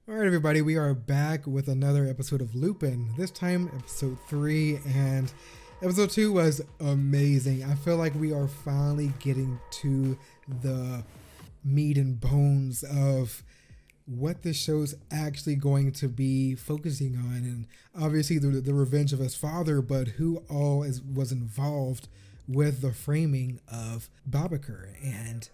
All right, everybody, we are back with another episode of Lupin. This time, episode 3, and episode 2 was amazing. I feel like we are finally getting to the meat and bones of what the show's actually going to be focusing on, and obviously the revenge of his father, but who all was involved with the framing of Babakar, and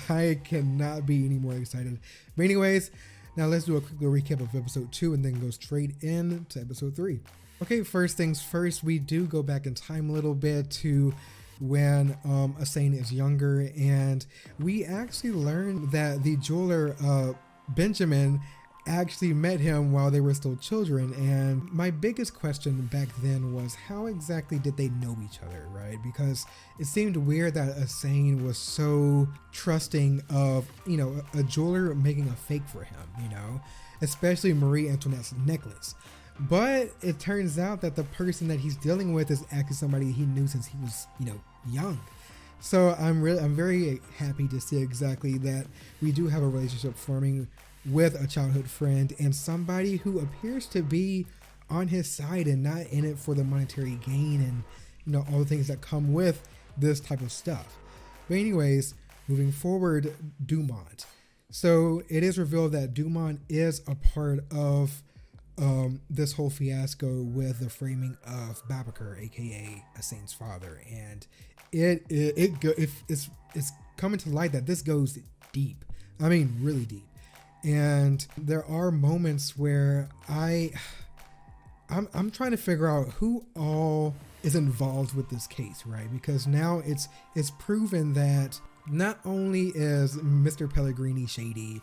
I cannot be any more excited. But anyways, now let's do a quick little recap of episode 2 and then go straight into episode 3. Okay, first things first, we do go back in time a little bit to when Asane is younger, and we actually learn that the jeweler Benjamin actually met him while they were still children. And my biggest question back then was, how exactly did they know each other, right? Because it seemed weird that Asane was so trusting of, a jeweler making a fake for him, especially Marie Antoinette's necklace. But it turns out that the person that he's dealing with is actually somebody he knew since he was, young. So I'm very happy to see exactly that we do have a relationship forming with a childhood friend and somebody who appears to be on his side and not in it for the monetary gain and all the things that come with this type of stuff. But anyways, moving forward, Dumont. So it is revealed that Dumont is a part of this whole fiasco with the framing of Babakar, aka Asane's father, and it's coming to light that this goes deep. I mean, really deep. And there are moments where I'm trying to figure out who all is involved with this case, right? Because now it's proven that not only is Mr. Pellegrini shady,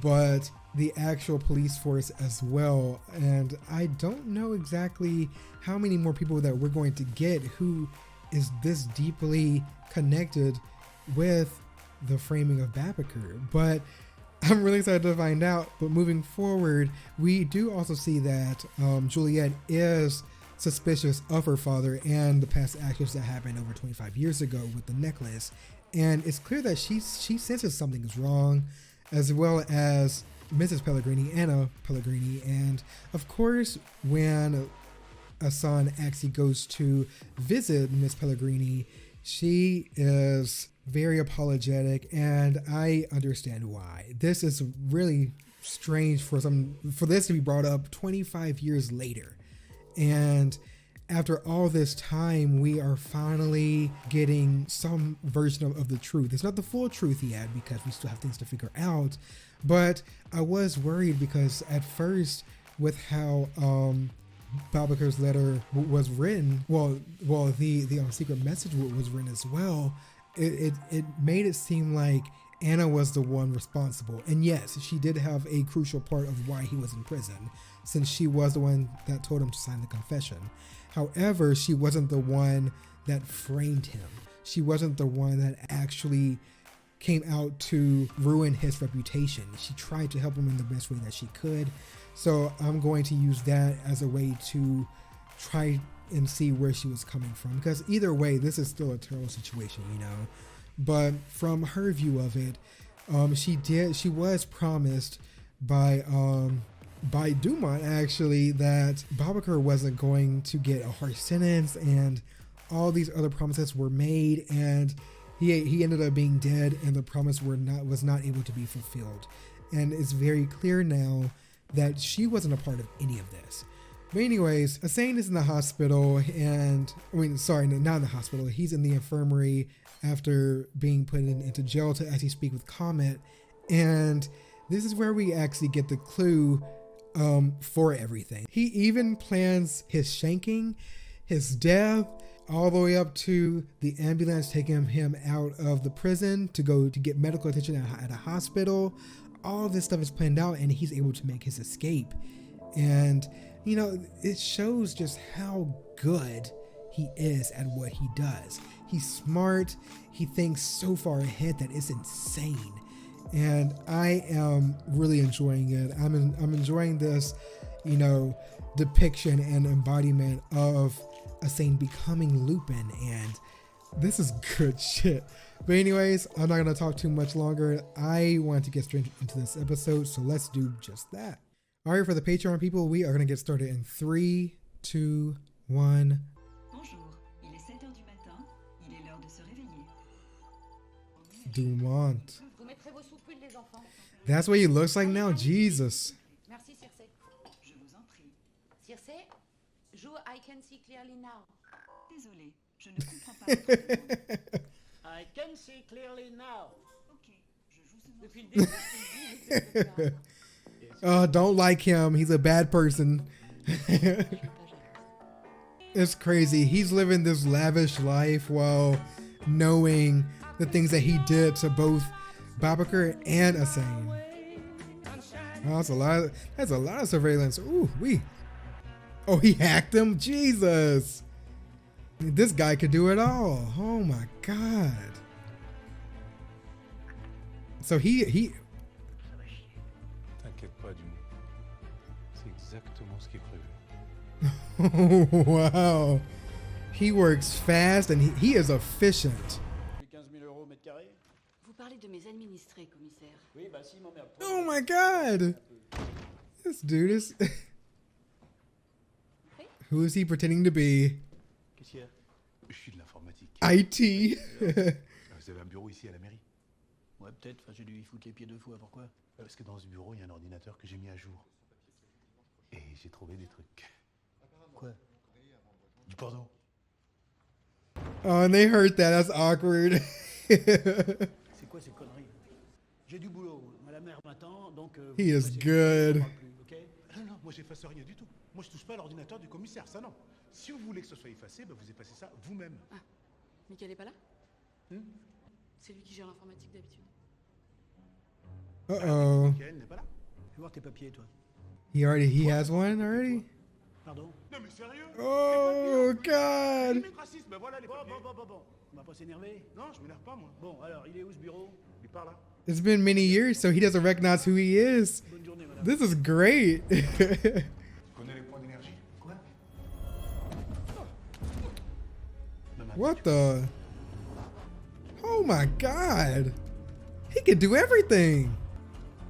but the actual police force as well. And I don't know exactly how many more people that we're going to get who is this deeply connected with the framing of Babakar, but I'm really excited to find out. But moving forward, we do also see that Juliet is suspicious of her father and the past actions that happened over 25 years ago with the necklace, and it's clear that she senses something is wrong, as well as Mrs. Pellegrini, Anna Pellegrini. And of course, when Asan actually goes to visit Miss Pellegrini, she is very apologetic, and I understand why. This is really strange for this to be brought up 25 years later. And after all this time, we are finally getting some version of the truth. It's not the full truth yet because we still have things to figure out, but I was worried because at first with how Babakar's letter was written, the secret message was written as well, it made it seem like Anna was the one responsible. And yes, she did have a crucial part of why he was in prison, since she was the one that told him to sign the confession. However, she wasn't the one that framed him. She wasn't the one that actually came out to ruin his reputation. She tried to help him in the best way that she could. So I'm going to use that as a way to try and see where she was coming from, because either way, this is still a terrible situation, But from her view of it, she was promised by Dumont actually that Babakar wasn't going to get a harsh sentence, and all these other promises were made, and he ended up being dead, and the promise was not able to be fulfilled. And it's very clear now that she wasn't a part of any of this. But anyways, Asane is in the hospital, and not in the hospital. He's in the infirmary after being put into jail to actually speak with Comet. And this is where we actually get the clue for everything. He even plans his shanking, his death, all the way up to the ambulance taking him out of the prison to go to get medical attention at a hospital. All of this stuff is planned out, and he's able to make his escape. And it shows just how good he is at what he does. He's smart. He thinks so far ahead that it's insane. And I am really enjoying it. I'm enjoying this, depiction and embodiment of Asane becoming Lupin. And This is good shit. But anyways, I'm not gonna talk too much longer. I want to get straight into this episode, so let's do just that. All right, for the Patreon people, we are gonna get started in 3, 2, 1. Bonjour, il est 7 heures du matin, il est l'heure de se réveiller. Dumont. Vous mettrez vos soupules, les enfants. That's what he looks like now? Jesus. Merci, Circe. Je vous en prie. Circe, joue I Can See Clearly Now. Désolée, je ne comprends pas votre demande. I can see clearly now. Ok, je joue ce morceau. Depuis le début, je te le dis, Don't like him. He's a bad person. It's crazy. He's living this lavish life while knowing the things that he did to both Babakar and Asane. Oh, that's a lot of surveillance. Ooh, Oh, he hacked him? Jesus. This guy could do it all. Oh my God. So he T'inquiète pas, Dumont. C'est exactement ce qui est prévu. oh, wow. He works fast and he is efficient. 15 000 euros au mètre carré. Vous parlez de mes administrés, commissaire. Oui, bah si, m'emmerde pas. Oh my God. This dude is... Who is he pretending to be? Qu'est-ce qu'il y a? Je suis de l'informatique. IT. Vous avez un bureau ici à la mairie? Ouais, peut-être. Enfin, j'ai dû y foutre les pieds 2 fois. Pourquoi? Parce que dans ce bureau, il y a un ordinateur que j'ai mis à jour. Et j'ai trouvé des trucs. Quoi? Du porno. Oh, and they heard that. That's awkward. C'est quoi ces conneries? J'ai du boulot. La mère m'attend, donc... He is passez- good. on parle plus, ok? Non, moi j'efface rien du tout. Moi je touche pas à l'ordinateur du commissaire, ça non. Si vous voulez que ce soit effacé, bah, vous effacez ça vous-même. Mickaël est pas là Hmm? C'est lui qui gère l'informatique d'habitude. Uh-oh. Elle n'est pas là. Fais voir tes papiers, toi. He has one already? Pardon? Non mais sérieux? Oh, Les God. limite racisme, bah voilà les Bon, papiers. bon. On va pas s'énerver. Non, je m'énerve pas moi. Bon, alors, il est où ce bureau? Il est par là. It's been many years, so he doesn't recognize who he is. Bonne journée, madame. This is great. Tu connais les points d'énergie? Quoi? What the? Oh my God. He can do everything.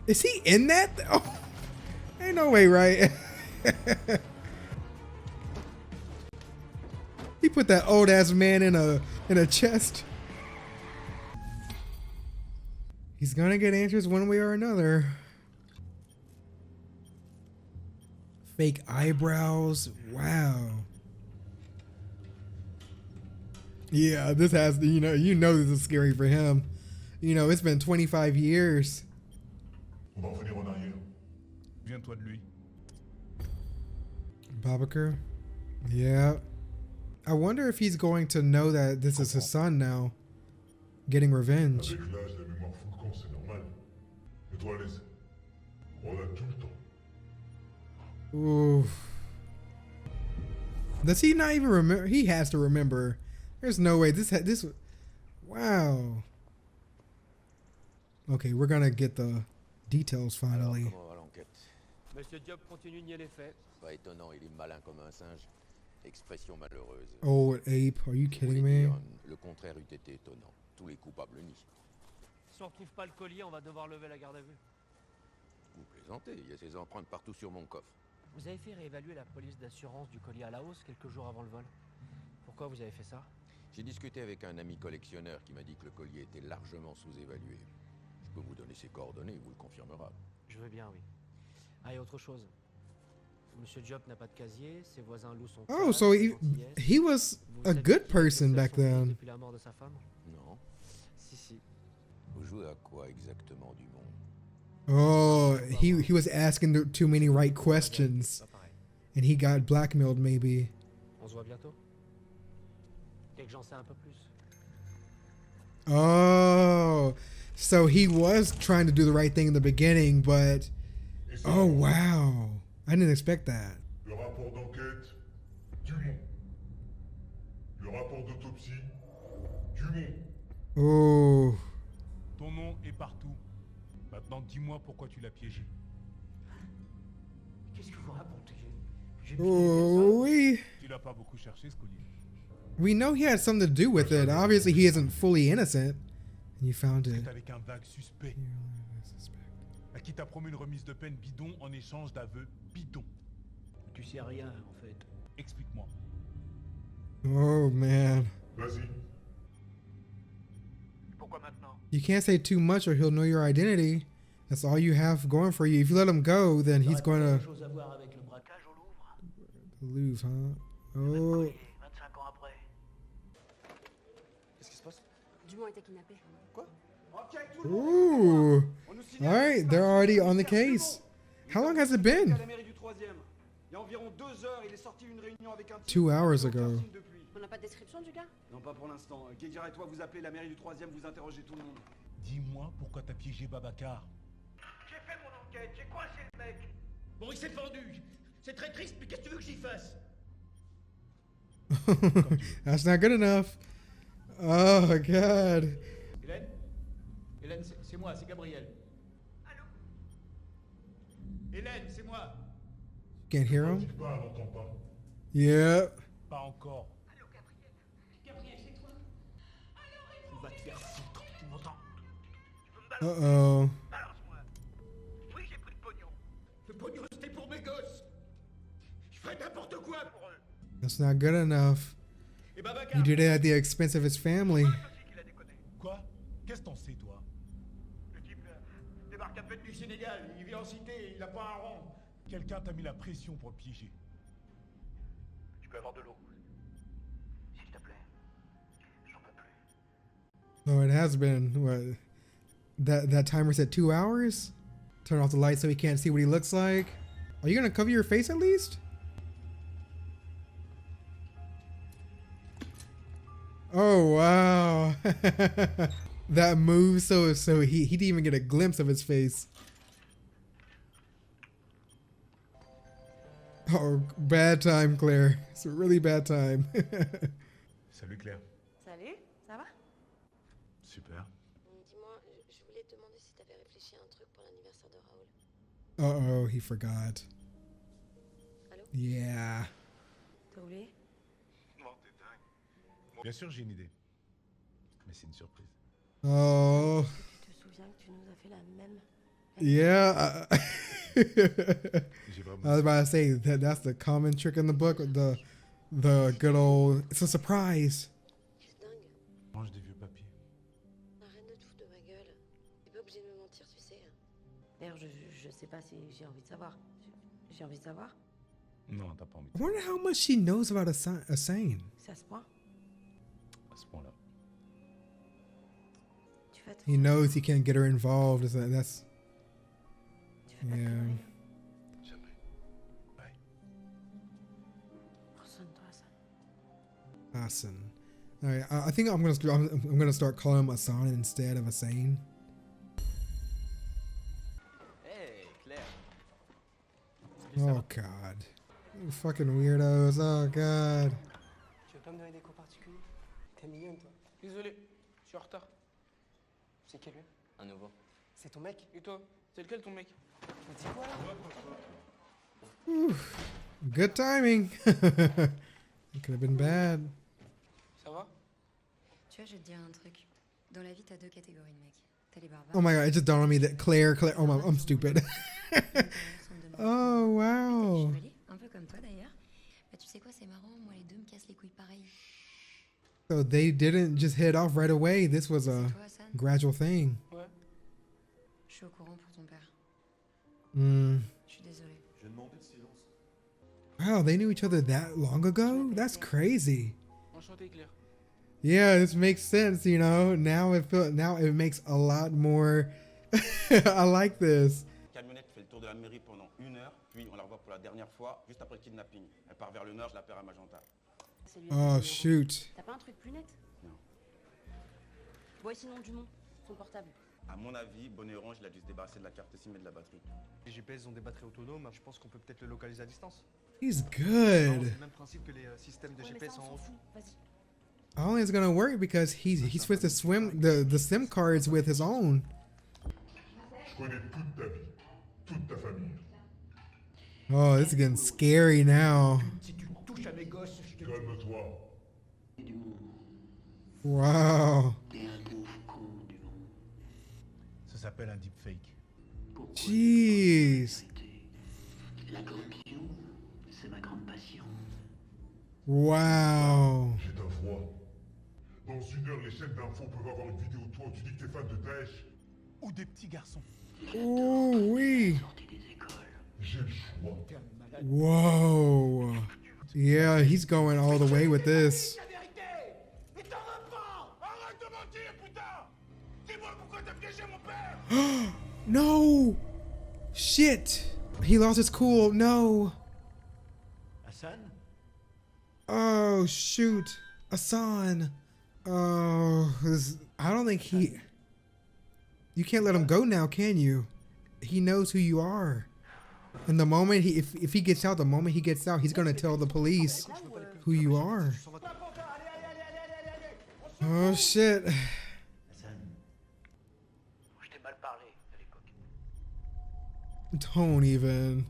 Is he in that? Oh, ain't no way, right? He put that old ass man in a chest. He's gonna get answers one way or another. Fake eyebrows. Wow. Yeah, this has you know this is scary for him. You know, it's been 25 years. On va revenir en arrière. Viens-toi de lui. Babakar. Yeah. I wonder if he's going to know that this is his son now. Getting revenge. Avec l'âge, la mémoire fout le camp, c'est normal. Mets-toi à l'aise. On a tout le temps. Oof. Does he not even remember? He has to remember. There's no way this. Wow. Okay, we're gonna get the details finally. Comment va l'enquête? Monsieur Diop continue de nier les faits. Pas étonnant, il est malin comme un singe. Expression malheureuse. Old ape, are you Vous kidding voulez me? dire, le contraire eût été étonnant. Tous les coupables nient. Si on retrouve pas le collier, on va devoir lever la garde à vue. Vous plaisantez, il y a ces empreintes partout sur mon coffre. Vous avez fait réévaluer la police d'assurance du collier à la hausse quelques jours avant le vol. Pourquoi vous avez fait ça? J'ai discuté avec un ami collectionneur qui m'a dit que le collier était largement sous-évalué. Je peux vous donner ses coordonnées, il vous le confirmera. Je veux bien, oui. Ah, et autre chose. Monsieur Diop n'a pas de casier, ses voisins louent son Oh, casque, so son IS. he was Vous a saviez good qu'il était person seul back sur l'île then. Depuis la mort de sa femme? Non. Si. Vous jouez à quoi exactement, Dumont? Oh, he was asking too many right questions, Pas pareil. and he got blackmailed maybe. On se voit bientôt? Dès que j'en sais un peu plus. Oh, so he was trying to do the right thing in the beginning, but Et ça, oh wow, I didn't expect that. le rapport d'enquête, Dumont. Le rapport d'autopsie, Dumont. Oh, Ton nom est partout. Maintenant dis-moi pourquoi tu l'as piégé. Qu'est-ce que vous racontez? J'ai oh oui. Tu l'as pas beaucoup cherché ce collier. We know he had something to do with it. Obviously, he isn't fully innocent. And you found it. C'est avec un vague suspect à qui t'as promis une remise de peine bidon en échange d'aveux bidons. Tu sais rien, en fait. Explique-moi. Oh man. Vas-y. Pourquoi maintenant? You can't say too much or he'll know your identity. That's all you have going for you. If you let him go, then he's going to Chose à voir avec le braquage au Louvre. lose, huh? Oh. 25 ans après. Qu'est-ce qui se passe? Dumont était kidnappé. Quoi? Ooh. All right, they're already on the case. How long has it been? À la mairie du 3e. Il y a environ 2 heures, il est sorti d'une réunion avec un type. 2 hours Aucun ago. signe depuis. On n'a pas de description du gars? Non, pas pour l'instant. Kégira et toi, vous appelez la mairie du 3e, vous interrogez tout le monde. Dis-moi pourquoi t'as piégé Babacar. J'ai fait mon enquête, j'ai coincé le mec. Bon, il s'est fendu. C'est très triste, mais qu'est-ce que tu veux que j'y fasse? That's not good enough. Oh God. Hélène? Hélène, c'est moi, c'est Gabriel. Allô? Hélène, c'est moi. Can't hear him? Dis pas, elle n'entend pas. Yeah. Pas encore. Allô, Gabriel? Gabriel, c'est toi? Alors, va te faire foutre, tu m'entends? Tu peux me balancer? Uh-oh. Balance-moi. Oui, j'ai pris le pognon. Le pognon, c'était pour mes gosses. Je ferais n'importe quoi pour eux. That's not good enough. Et Babacar, You did it at the expense of his family. c'est aussi qu'il a déconné. Quoi? Qu'est-ce que t'en sais, toi? Le type débarque à peine du Sénégal, il vient en cité, il a pas un rond. Quelqu'un t'a mis la pression pour le piéger. Tu peux avoir de l'eau. S'il te plaît. J'en peux plus. Oh, it has been what? That timer said 2 hours? Turn off the light so he can't see what he looks like. Are you gonna cover your face at least? Oh wow. That move so he didn't even get a glimpse of his face. Oh, bad time, Claire. It's a really bad time. Salut Claire. Salut, ça va? Super. Dis-moi, je voulais te demander si t'avais réfléchi à un truc pour l'anniversaire de Raoul. Uh-oh, he forgot. Allô? Yeah. T'as oublié? Non, t'es dingue. Bien sûr, j'ai une idée. Mais c'est une surprise. Oh. Tu te souviens que tu nous as fait la même? Yeah. J'ai vraiment... I was about to say that's the common trick in the book. The good old. It's a surprise. C'est dingue. Mange des vieux papiers. Arrête de te foutre de ma gueule. T'es pas obligé de me mentir, tu sais. D'ailleurs, je sais pas si j'ai envie de savoir. J'ai envie de savoir? Non, t'as pas envie I de wonder how much she knows about a Asane. C'est à ce point? à ce point-là. Tu fais He knows he can't get her involved. That's Tu fais pas de yeah. conneries. Jamais. Bye. Prends soin de toi, ça. Asane. All right, I think I'm gonna start calling him Asane instead of Asane. Hey, Claire. Oh God, you fucking weirdos. Oh God. Tu veux pas me donner des cours particuliers? T'es mignonne, toi. Désolé, je suis en retard. C'est quel lui? Un nouveau. C'est ton mec? Et toi? C'est lequel ton mec? Tu me dis quoi là? Good timing. It could have been bad. Ça va? Tu vois, je vais te dire un truc. Dans la vie, t'as deux catégories de mecs. T'as les barbares. Oh my God, it just dawned on me that Claire. Oh my, I'm stupid. Oh wow. Joli, un peu comme toi d'ailleurs. Bah, tu sais quoi, c'est marrant, moi les deux me cassent les couilles pareil. So they didn't just head off right away. This was a C'est toi, Hassan? gradual thing. Ouais. Je suis au courant pour ton père. Mm. Je suis désolée. J'ai demandé de silence. Wow, they knew each other that long ago? That's crazy. Enchanté, Claire. Yeah, this makes sense, you know. Now it makes a lot more I like this. La camionnette fait le tour de la mairie pendant 1 heure, puis on la revoit pour la dernière fois, juste après le kidnapping. Elle part vers le nord, je la perds à Magenta. C'est lui. Oh shoot. T'as pas un truc plus net? Non. Bon, et sinon, Dumont, son portable. À mon avis, Bonnet Orange, il a dû se débarrasser de la carte SIM et de la batterie. Les GPS ont des batteries autonomes, je pense qu'on peut peut-être le localiser à distance. He's Non, good. c'est le même principe que les systèmes de Ouais, mais GPS ça, on en s'en haut. fout. Vas-y. Only it's gonna work because he switched the SIM cards with his own. Je connais toute ta vie, toute ta famille. Oh, this is getting scary now. Si tu touches à mes gosses, je te... Calme-toi. du monde. Wow. T'es un pauvre con du monde. Ça s'appelle un deepfake. Jeez. La corruption, c'est ma grande passion. Wow. J'ai ta voix. Dans 1 heure, les chaînes d'infos peuvent avoir une vidéo de toi où tu dis que t'es fan de Daesh. Ou des petits garçons. Oh oui. J'ai le choix. Whoa. Yeah, he's going all the way with this. No. Shit. He lost his cool. No. Hassan? Oh, shoot. Hassan. Oh, I don't think he... You can't let him go now, can you? He knows who you are. And the moment if he gets out, the moment he gets out, he's going to tell the police who you are. Oh, shit. Don't even.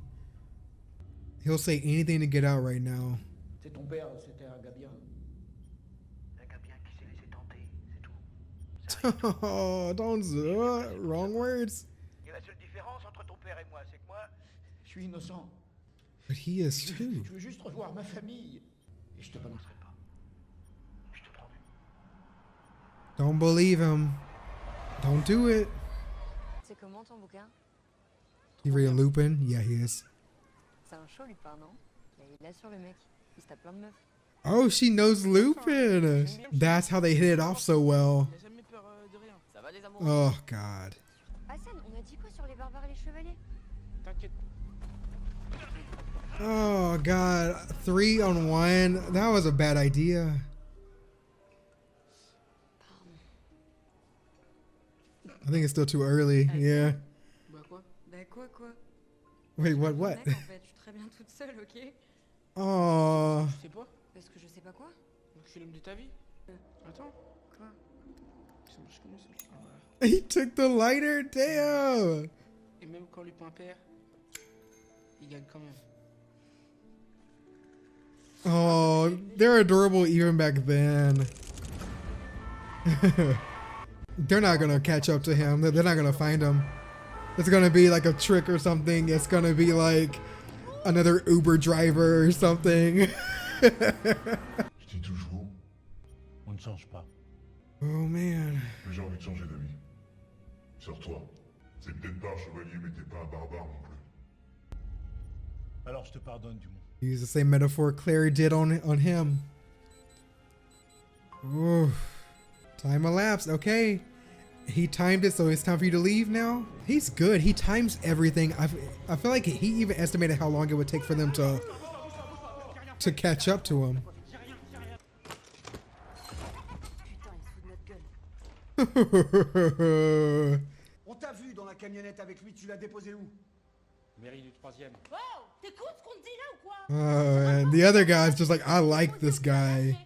He'll say anything to get out right now. C'est ton père, c'était un gars bien. Un gars bien qui s'est laissé tenter, c'est tout. Oh, don't wrong words. Et la seule différence entre ton père et moi, c'est que moi, je suis innocent. But he is too. Je veux juste revoir ma famille. Et je te balancerai pas. Je te promets. Don't believe him. Don't do it. C'est comment ton bouquin? You reading Lupin? Yeah, he is. C'est un show, Lupin, non? Il assure le mec. Il se tape plein de meufs. Oh, she knows Lupin. That's how they hit it off so well. Oh, God. Hassan, on a dit quoi sur les barbares et les chevaliers? T'inquiète. Oh, God. 3 on 1. That was a bad idea. I think it's still too early. Yeah. Bah quoi? Bah quoi? Wait, what? Mec, en fait, je suis très bien toute seule, ok? Oh. Tu sais pas? Parce que je sais pas quoi? Donc je suis l'homme de ta vie? Attends. Quoi? Ça marche comment ça? Ah, voilà. He took the lighter. Damn. Et même quand Lupin perd, il gagne quand même. Oh, they're adorable even back then. They're not gonna catch up to him. They're not gonna find him. It's gonna be like a trick or something. It's gonna be like another Uber driver or something. Je dis toujours, On ne change pas. Oh man. que j'ai envie de changer d'avis. Sur toi. C'est peut-être pas un chevalier, mais t'es pas un barbare non plus. Alors je te pardonne du moins. Use the same metaphor Clary did on him. Ooh. Time elapsed. Okay. He timed it, so it's time for you to leave now. He's good. He times everything. I feel like he even estimated how long it would take for them to catch up to him. On t'a vu dans la camionnette avec lui, tu l'as déposé où? Mairie du 3e. Wow, t'écoutes ce qu'on te dit là ou quoi? And the other guy's just like, I like this guy.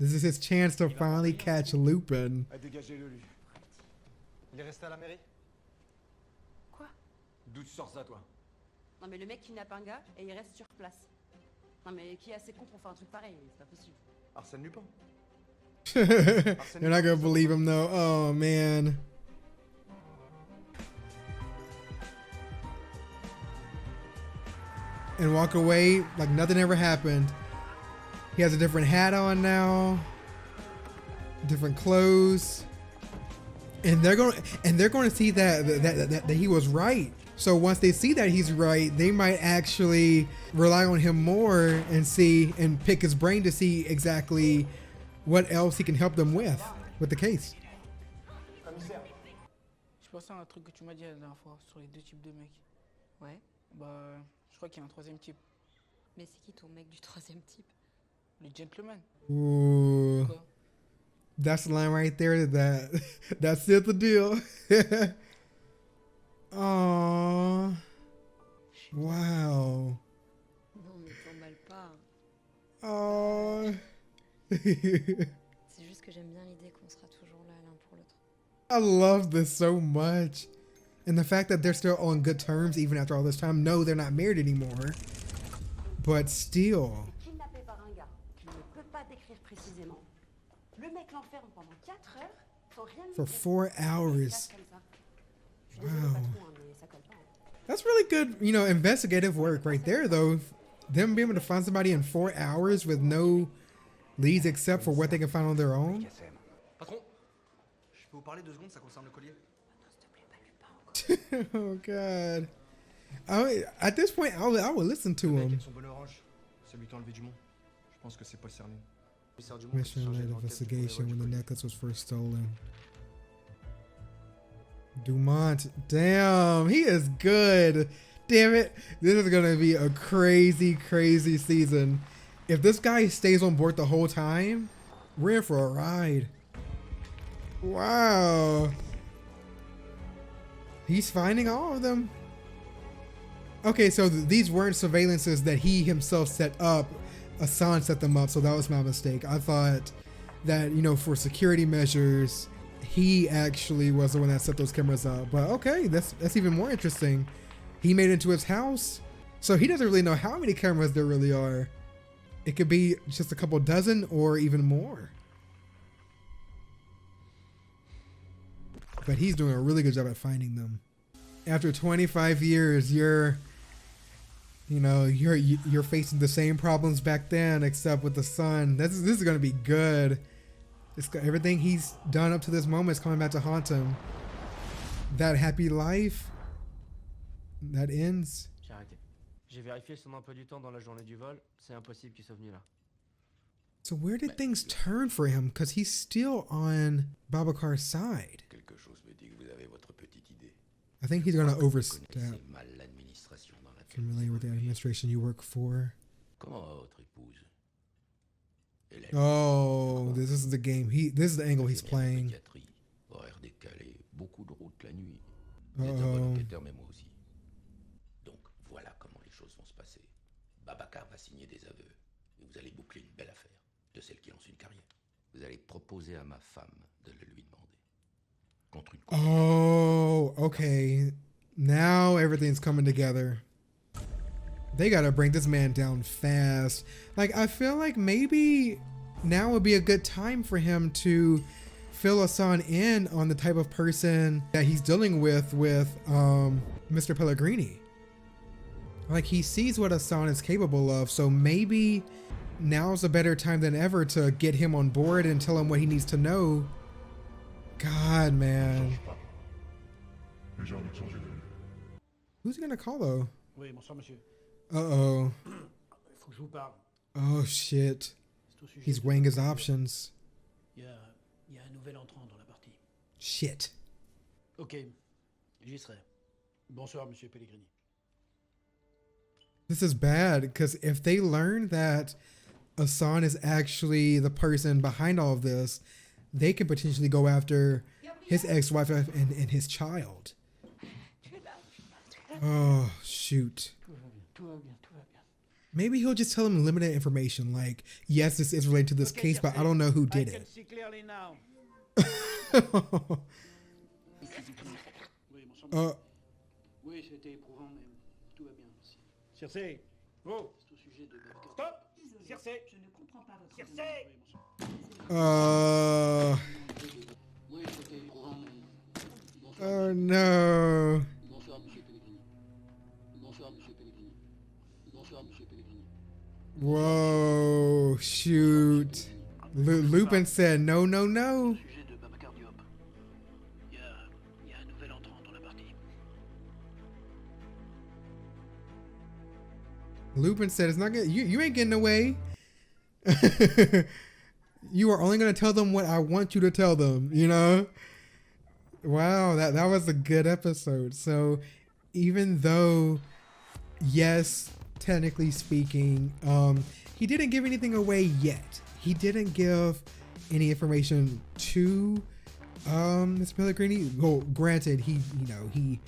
This is his chance to finally catch Lupin. Dégagez-le, lui. Il est resté à la mairie? Quoi? D'où tu sors ça, toi? Non mais le mec kidnappe un gars et il reste sur place. Non mais qui est assez con pour faire un truc pareil? C'est pas possible. Arsène Lupin. You're not gonna believe him though. Oh man. And walk away like nothing ever happened. He has a different hat on now, different clothes, and they're going to see that he was right. So once they see that he's right, they might actually rely on him more and see and pick his brain to see exactly what else he can help them with the case. Commissaire. Je pensais à un truc que tu m'as dit la dernière fois sur les deux types de mecs. Ouais. Bah, je crois qu'il y a un troisième type. Mais c'est qui ton mec du troisième type? Le gentleman. Ooh, Quoi? that's the line right there. That's it, the deal. Aww. Wow. Non mais t'emballes pas. Oh. C'est juste que j'aime bien l'idée qu'on sera toujours là l'un pour l'autre. I love this so much. And the fact that they're still on good terms even after all this time. No, they're not married anymore. But still. Kidnappé par un gars qui ne peut pas t'écrire précisément. Le mec l'enferme pendant 4 heures sans rien lui For dire. 4 hours. Comme ça. Je suis désolée, Wow. patron, mais ça colle pas. That's really good, you know, investigative work right there, though. Them being able to find somebody in 4 hours with no leads except for what they can find on their own. Patron, je peux vous parler 2 secondes, ça concerne le collier. Oh God. At this point, I would listen to Le mec him. avec son bonnet orange, celui qui a enlevé Dumont. Je pense que c'est Paul Cerny. Commissaire Dumont, Mission chargé led de l'enquête pour les investigation vols when du the collier. necklace was first stolen. Dumont. Damn, he is good. Damn it. This is going to be a crazy, crazy season. If this guy stays on board the whole time, we're in for a ride. Wow. He's finding all of them. Okay, so these weren't surveillances that he himself set up. Hassan set them up, so that was my mistake. I thought that, you know, for security measures, he actually was the one that set those cameras up. But okay, that's even more interesting. He made it into his house, so he doesn't really know how many cameras there really are. It could be just a couple dozen or even more. But he's doing a really good job at finding them. After 25 years, you're facing the same problems back then, except with the son. This is going to be good. Everything he's done up to this moment is coming back to haunt him. That happy life that ends. J'ai arrêté. J'ai vérifié son emploi du temps dans la journée du vol. C'est impossible qu'il soit venu là. So where did things turn for him? Because he's still on Babacar's side. Quelque chose me dit que vous avez votre petite idée. I think he's going to overstep. Connaissez mal l'administration dans laquelle Familiar with the administration you work for. Comment va votre épouse? Oh, this is the game. This is the angle he's playing. Horaire décalé, beaucoup de route la nuit. Vous êtes un bon enquêteur, mais moi aussi. Donc voilà comment les choses vont se passer. Babacar va signer des aveux. Et vous allez boucler une belle affaire. De celle qui lance une carrière. Vous allez proposer à ma femme de le lui demander. Contre une Oh, okay. Now everything's coming together. They gotta bring this man down fast. Like, I feel like maybe now would be a good time for him to fill Hassan in on the type of person that he's dealing with Mr. Pellegrini. Like, he sees what Hassan is capable of, so maybe now's a better time than ever to get him on board and tell him what he needs to know. God, man. Who's he gonna call, though? Oui, bonsoir, monsieur. Uh-oh. Il faut que je vous parle. Oh, shit. He's weighing his options. Il y a un nouvel entrant dans la partie. Shit. Ok, j'y serai. Bonsoir, monsieur Pellegrini. This is bad, because if they learn that Hassan is actually the person behind all of this, they can potentially go after his ex-wife and his child. Oh, shoot. Maybe he'll just tell him limited information, like, yes, this is related to this case, but I don't know who did it. Oui, c'était éprouvant, mais tout va bien aussi. Circé! Oh! C'est au sujet de... Stop! Circé! Je ne comprends pas votre... Circé! Oui, c'était éprouvant, mais... Oh, no. Bonsoir, monsieur Pellegrini. Bonsoir, monsieur Pellegrini. Bonsoir, monsieur Pellegrini. Whoa, shoot. Lupin said no, no, no. Il y a un nouvel entrant dans la partie. Lupin said it's not good. You ain't getting away. You are only going to tell them what I want you to tell them, you know? Wow, that was a good episode. So even though, yes, technically speaking, he didn't give anything away yet. He didn't give any information to Mr. Pellegrini. Well, granted,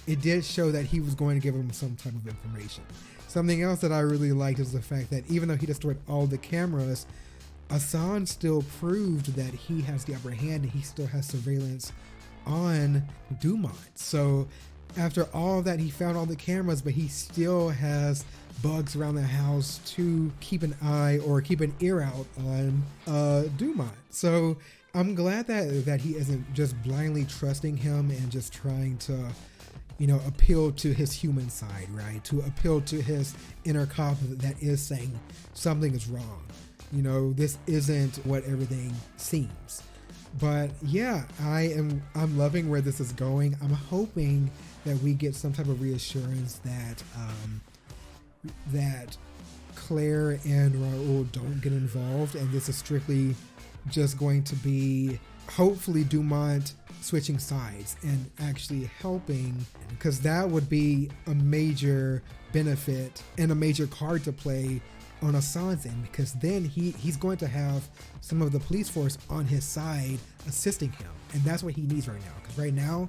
it did show that he was going to give him some type of information. Something else that I really liked is the fact that even though he destroyed all the cameras, Hassan still proved that he has the upper hand and he still has surveillance on Dumont. So after all that, he found all the cameras, but he still has bugs around the house to keep an eye or keep an ear out on Dumont. So I'm glad that he isn't just blindly trusting him and just trying to, you know, appeal to his human side, right? To appeal to his inner cop that is saying something is wrong. You know, this isn't what everything seems. But yeah, I'm loving where this is going. I'm hoping that we get some type of reassurance that that Claire and Raoul don't get involved, and this is strictly just going to be hopefully Dumont switching sides and actually helping, because that would be a major benefit and a major card to play on Hassan's end, because then he's going to have some of the police force on his side assisting him, and that's what he needs right now, because right now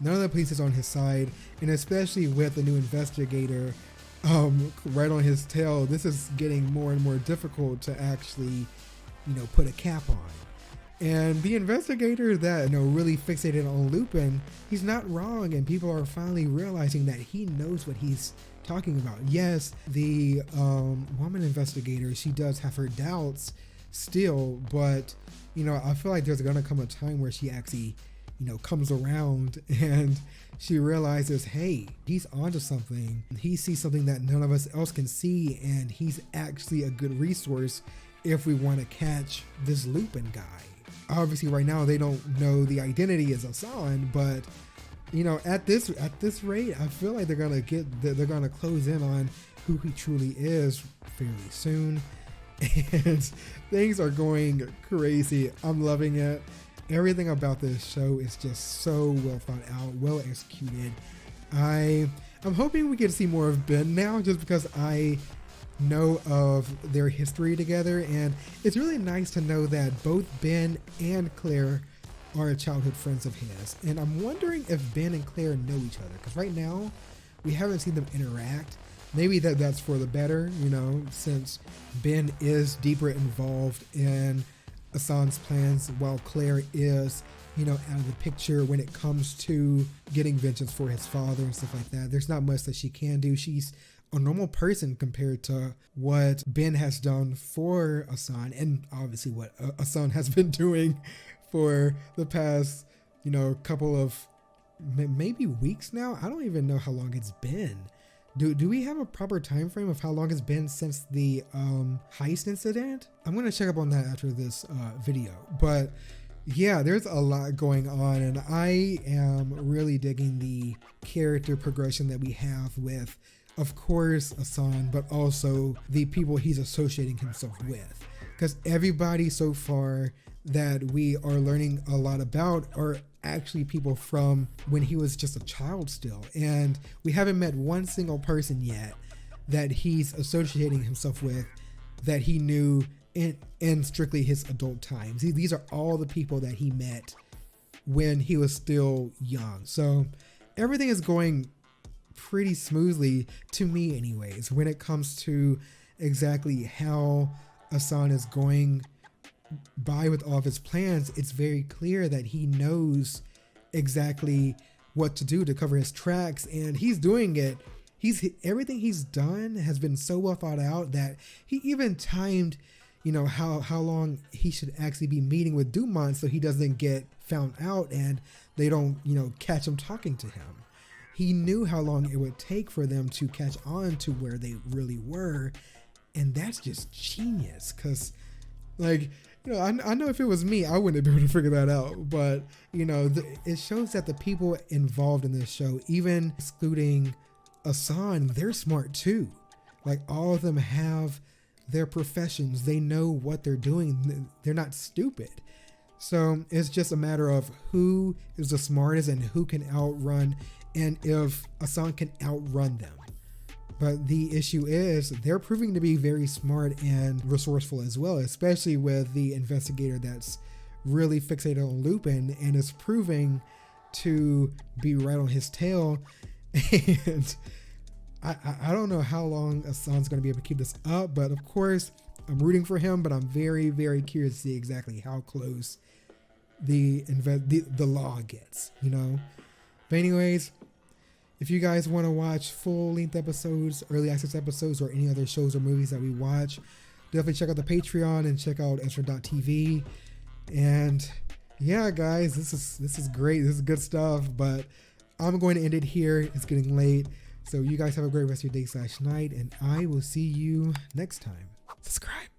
none of the police is on his side, and especially with the new investigator right on his tail, this is getting more and more difficult to actually, you know, put a cap on. And the investigator that, you know, really fixated on Lupin, he's not wrong, and people are finally realizing that he knows what he's talking about. Yes, the woman investigator, she does have her doubts still, but, you know, I feel like there's gonna come a time where she actually, you know, comes around and she realizes, hey, he's onto something. He sees something that none of us else can see, and he's actually a good resource if we want to catch this Lupin guy. Obviously right now they don't know the identity is Hassan, but, you know, at this rate, I feel like they're gonna close in on who he truly is fairly soon. And things are going crazy. I'm loving it. Everything about this show is just so well thought out, well executed. I'm hoping we get to see more of Ben now, just because I know of their history together, and it's really nice to know that both Ben and Claire are childhood friends of his. And I'm wondering if Ben and Claire know each other, because right now we haven't seen them interact. Maybe that's for the better, you know, since Ben is deeper involved in Hassan's plans, while Claire is, you know, out of the picture when it comes to getting vengeance for his father and stuff like that. There's not much that she can do. She's a normal person compared to what Ben has done for Hassan, and obviously what Hassan has been doing for the past, you know, couple of maybe weeks now. I don't even know how long it's been. Do we have a proper time frame of how long it's been since the heist incident? I'm gonna check up on that after this video. But yeah, there's a lot going on, and I am really digging the character progression that we have with, of course, Hassan, but also the people he's associating himself with. Because everybody so far that we are learning a lot about are actually people from when he was just a child still, and we haven't met one single person yet that he's associating himself with that he knew in strictly his adult times. These are all the people that he met when he was still young. So everything is going pretty smoothly, to me anyways, when it comes to exactly how Hassan is going by with all of his plans. It's very clear that he knows exactly what to do to cover his tracks, and he's doing it. Everything he's done has been so well thought out that he even timed, you know, how long he should actually be meeting with Dumont so he doesn't get found out and they don't, you know, catch him talking to him. He knew how long it would take for them to catch on to where they really were, and that's just genius. Because, like, you know, I know if it was me, I wouldn't be able to figure that out. But, you know, it shows that the people involved in this show, even excluding Hassan, they're smart too. Like, all of them have their professions. They know what they're doing. They're not stupid. So it's just a matter of who is the smartest and who can outrun, and if Hassan can outrun them. But the issue is they're proving to be very smart and resourceful as well, especially with the investigator that's really fixated on Lupin and is proving to be right on his tail. And I don't know how long Hassan's going to be able to keep this up, but of course I'm rooting for him, but I'm very, very curious to see exactly how close the law gets, you know. But anyways, If you guys want to watch full-length episodes, early access episodes, or any other shows or movies that we watch, definitely check out the Patreon and check out Ezret.tv. And yeah, guys, this is great. This is good stuff. But I'm going to end it here. It's getting late. So you guys have a great rest of your day/night, and I will see you next time. Subscribe.